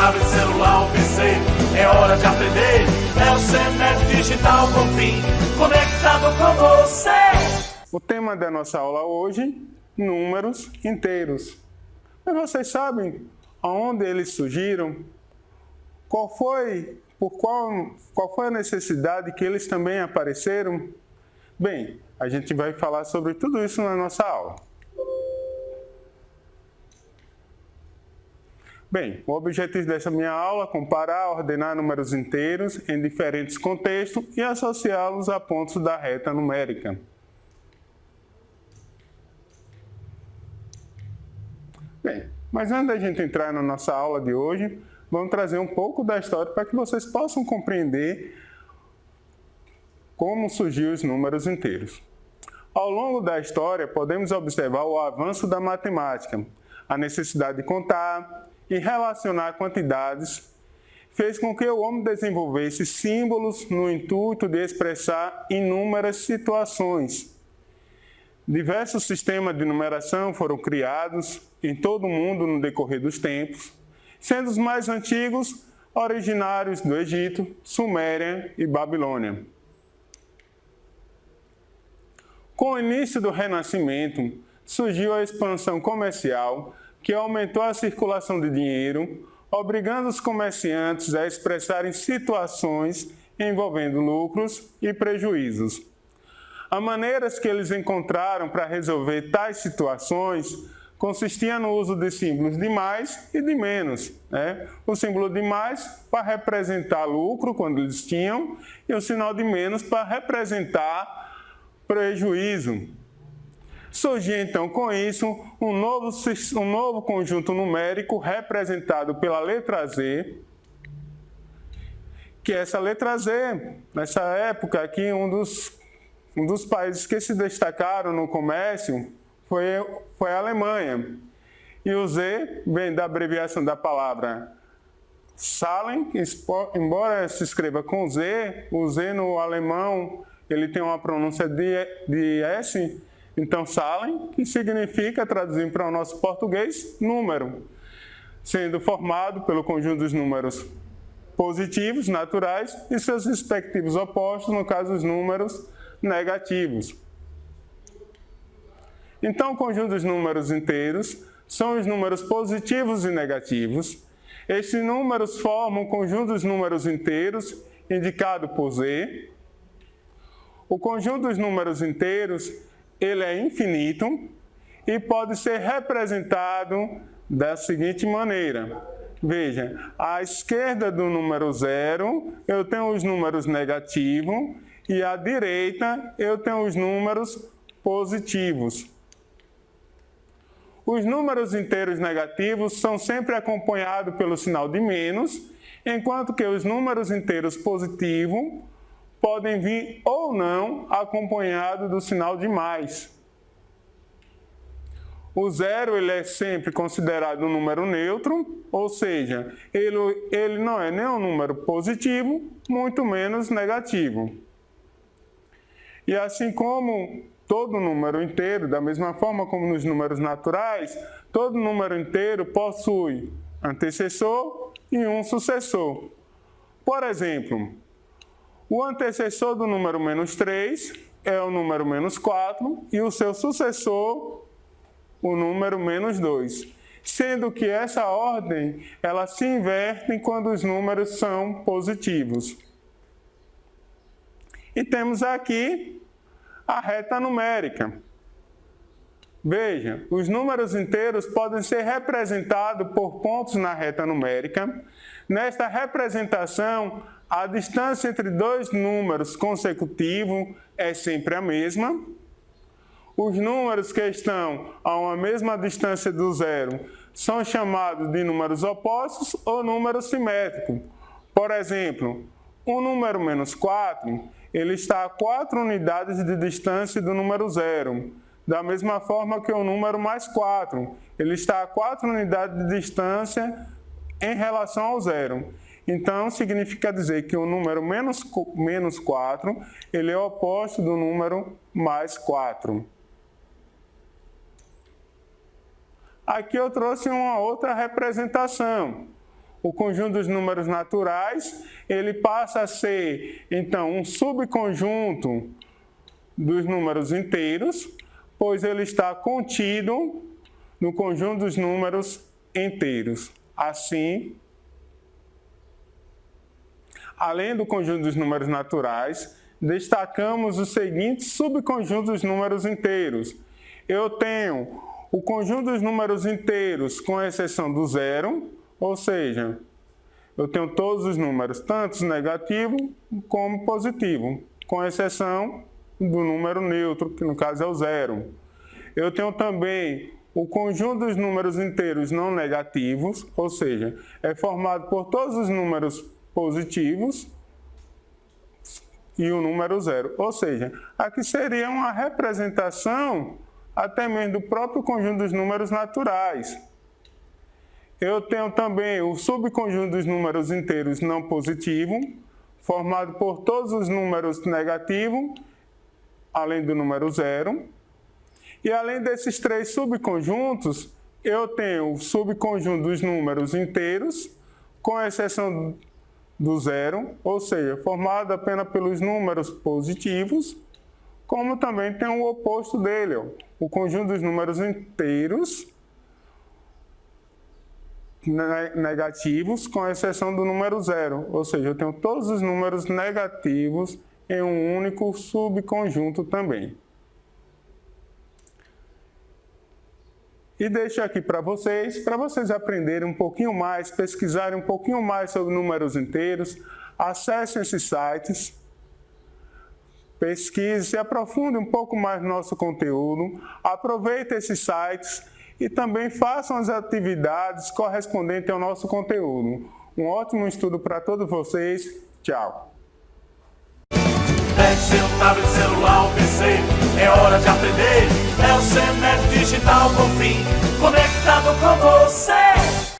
tablet, celular ou PC. É hora de aprender, é o CEMED Digital Bonfim, conectado com você. O tema da nossa aula hoje, números inteiros. Mas vocês sabem aonde eles surgiram? Qual foi a necessidade que eles também apareceram? Bem, a gente vai falar sobre tudo isso na nossa aula. Bem, o objetivo dessa minha aula é comparar, ordenar números inteiros em diferentes contextos e associá-los a pontos da reta numérica. Bem, mas antes da gente entrar na nossa aula de hoje, vamos trazer um pouco da história para que vocês possam compreender como surgiu os números inteiros. Ao longo da história, podemos observar o avanço da matemática, a necessidade de contar e relacionar quantidades fez com que o homem desenvolvesse símbolos no intuito de expressar inúmeras situações. Diversos sistemas de numeração foram criados em todo o mundo no decorrer dos tempos, sendo os mais antigos originários do Egito, Suméria e Babilônia. Com o início do Renascimento, surgiu a expansão comercial que aumentou a circulação de dinheiro, obrigando os comerciantes a expressarem situações envolvendo lucros e prejuízos. As maneiras que eles encontraram para resolver tais situações consistia no uso de símbolos de mais e de menos. O símbolo de mais para representar lucro, quando eles tinham, e o sinal de menos para representar prejuízo. Surgiu então com isso um novo conjunto numérico representado pela letra Z, que essa letra Z, nessa época aqui, um dos países que se destacaram no comércio foi a Alemanha. E o Z vem da abreviação da palavra Zahlen, embora se escreva com Z, o Z no alemão ele tem uma pronúncia de S, então Zahlen, que significa, traduzindo para o nosso português, número, sendo formado pelo conjunto dos números positivos, naturais, e seus respectivos opostos, no caso os números negativos. Então, o conjunto dos números inteiros são os números positivos e negativos. Estes números formam o conjunto dos números inteiros, indicado por Z. O conjunto dos números inteiros ele é infinito e pode ser representado da seguinte maneira. Veja, à esquerda do número 0, eu tenho os números negativos e à direita eu tenho os números positivos. Os números inteiros negativos são sempre acompanhados pelo sinal de menos, enquanto que os números inteiros positivos podem vir ou não acompanhado do sinal de mais. O zero ele é sempre considerado um número neutro, ou seja, ele não é nem um número positivo, muito menos negativo. E assim como todo número inteiro, da mesma forma como nos números naturais, todo número inteiro possui antecessor e um sucessor. Por exemplo, o antecessor do número menos 3 é o número menos 4 e o seu sucessor, o número menos 2. Sendo que essa ordem, ela se inverte quando os números são positivos. E temos aqui a reta numérica. Veja, os números inteiros podem ser representados por pontos na reta numérica. Nesta representação, a distância entre dois números consecutivos é sempre a mesma. Os números que estão a uma mesma distância do zero são chamados de números opostos ou números simétricos. Por exemplo, o número menos 4, ele está a 4 unidades de distância do número 0. Da mesma forma que o número mais 4, ele está a 4 unidades de distância em relação ao 0. Então, significa dizer que o número menos 4, ele é o oposto do número mais 4. Aqui eu trouxe uma outra representação. o conjunto dos números naturais, ele passa a ser, então, um subconjunto dos números inteiros, pois ele está contido no conjunto dos números inteiros. Assim, além do conjunto dos números naturais, destacamos os seguintes subconjuntos dos números inteiros. Eu tenho o conjunto dos números inteiros com exceção do zero, ou seja, eu tenho todos os números, tanto negativo como positivo, com exceção do número neutro, que no caso é o zero. Eu tenho também o conjunto dos números inteiros não negativos, ou seja, é formado por todos os números positivos e o número zero. Ou seja, aqui seria uma representação até mesmo do próprio conjunto dos números naturais. Eu tenho também o subconjunto dos números inteiros não positivos, formado por todos os números negativos, além do número zero. E além desses três subconjuntos, eu tenho o subconjunto dos números inteiros, com exceção do zero, ou seja, formado apenas pelos números positivos, como também tem o oposto dele, o conjunto dos números inteiros negativos, com exceção do número zero, ou seja, eu tenho todos os números negativos em um único subconjunto também. E deixo aqui para vocês aprenderem um pouquinho mais, pesquisarem um pouquinho mais sobre números inteiros. Acessem esses sites, pesquise, se aprofunde um pouco mais no nosso conteúdo, aproveitem esses sites e também façam as atividades correspondentes ao nosso conteúdo. Um ótimo estudo para todos vocês. Tchau! Pegue seu tablet, celular ou PC, é hora de aprender. É o Senet Digital Bonfim, conectado com você.